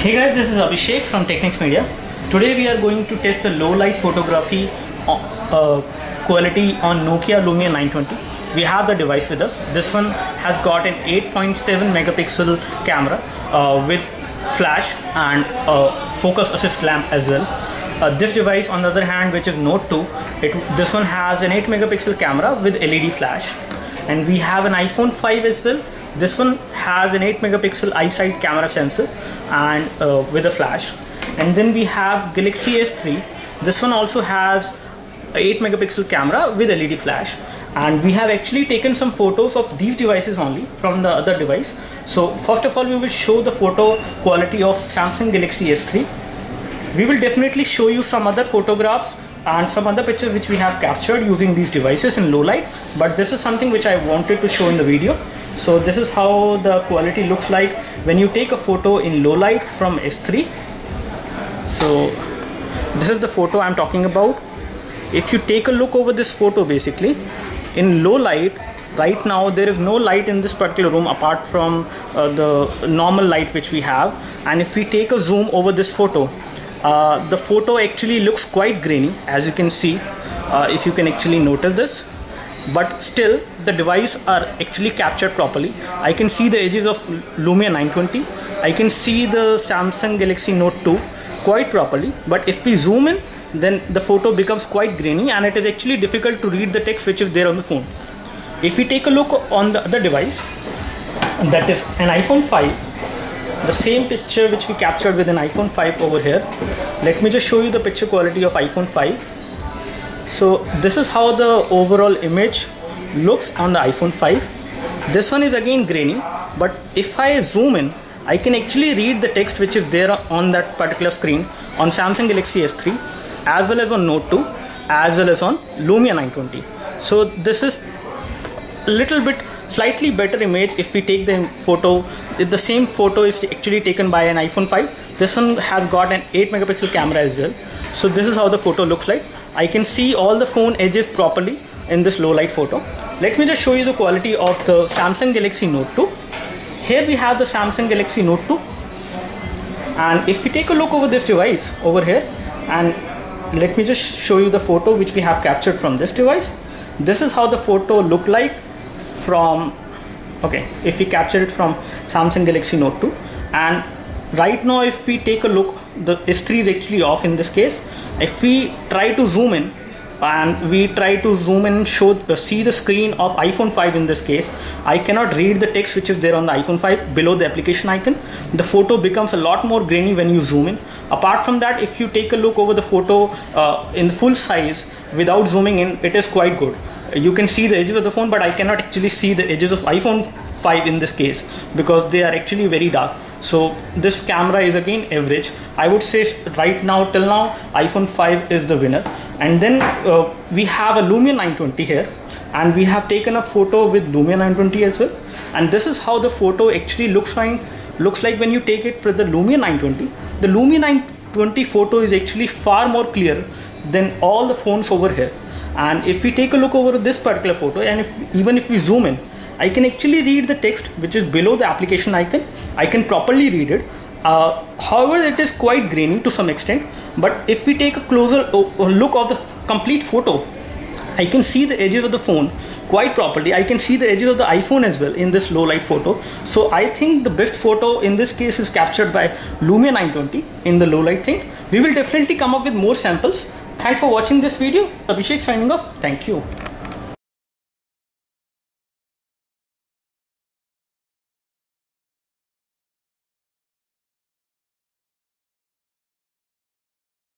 Hey guys, this is Abhishek from Technics Media. Today we are going to test the low light photography quality on Nokia Lumia 920. We have the device with us. This one has got an 8.7 megapixel camera with flash and focus assist lamp as well. This device on the other hand, which is Note 2, this one has an 8 megapixel camera with LED flash. And we have an iPhone 5 as well. This one has an 8 megapixel eyesight camera sensor and with a flash. And then we have Galaxy S3. This one also has a 8 megapixel camera with LED flash. And we have actually taken some photos of these devices only from the other device. So first of all, we will show the photo quality of Samsung Galaxy S3. We will definitely show you some other photographs and some other pictures which we have captured using these devices in low light, but this is something which I wanted to show in the video. So this is how the quality looks like when you take a photo in low light from S3. So this is the photo I'm talking about. If you take a look over this photo, basically in low light, right now there is no light in this particular room apart from the normal light which we have. And if we take a zoom over this photo, the photo actually looks quite grainy, as you can see, if you can actually notice this, but still the device are actually captured properly. I can see the edges of Lumia 920. I can see the Samsung Galaxy Note 2 quite properly, but if we zoom in, then the photo becomes quite grainy and it is actually difficult to read the text which is there on the phone. If we take a look on the other device, that is an iPhone 5, the same picture which we captured with an iPhone 5 over here. Let me just show you the picture quality of iPhone 5. So this is how the overall image looks on the iPhone 5. This one is again grainy, but if I zoom in, I can actually read the text which is there on that particular screen on Samsung Galaxy S3, as well as on Note 2, as well as on Lumia 920. So this is a little bit slightly better image if we take the photo. The same photo is actually taken by an iPhone 5. This one has got an 8 megapixel camera as well. So this is how the photo looks like. I can see all the phone edges properly in this low light photo. Let me just show you the quality of the Samsung Galaxy Note 2. Here we have the Samsung Galaxy Note 2. And if we take a look over this device over here, and let me just show you the photo which we have captured from this device. This is how the photo looked like from, if we capture it from Samsung Galaxy Note 2. And right now if we take a look, the S3 is actually off in this case. If we try to zoom in and we try to zoom in, see the screen of iPhone 5 in this case, I cannot read the text which is there on the iPhone 5 below the application icon. The photo becomes a lot more grainy when you zoom in. Apart from that, if you take a look over the photo in full size without zooming in, it is quite good. You can see the edges of the phone, but I cannot actually see the edges of iPhone 5 in this case because they are actually very dark. So this camera is again average. I would say right now, till now, iPhone 5 is the winner. And then we have a Lumia 920 here, and we have taken a photo with Lumia 920 as well. And this is how the photo actually looks like when you take it for the Lumia 920. The Lumia 920 photo is actually far more clear than all the phones over here. And if we take a look over this particular photo, and even if we zoom in, I can actually read the text which is below the application icon. I can properly read it. However, it is quite grainy to some extent. But if we take a closer look of the complete photo, I can see the edges of the phone quite properly. I can see the edges of the iPhone as well in this low light photo. So I think the best photo in this case is captured by Lumia 920 in the low light thing. We will definitely come up with more samples. Thanks for watching this video. Abhishek signing off. Thank you.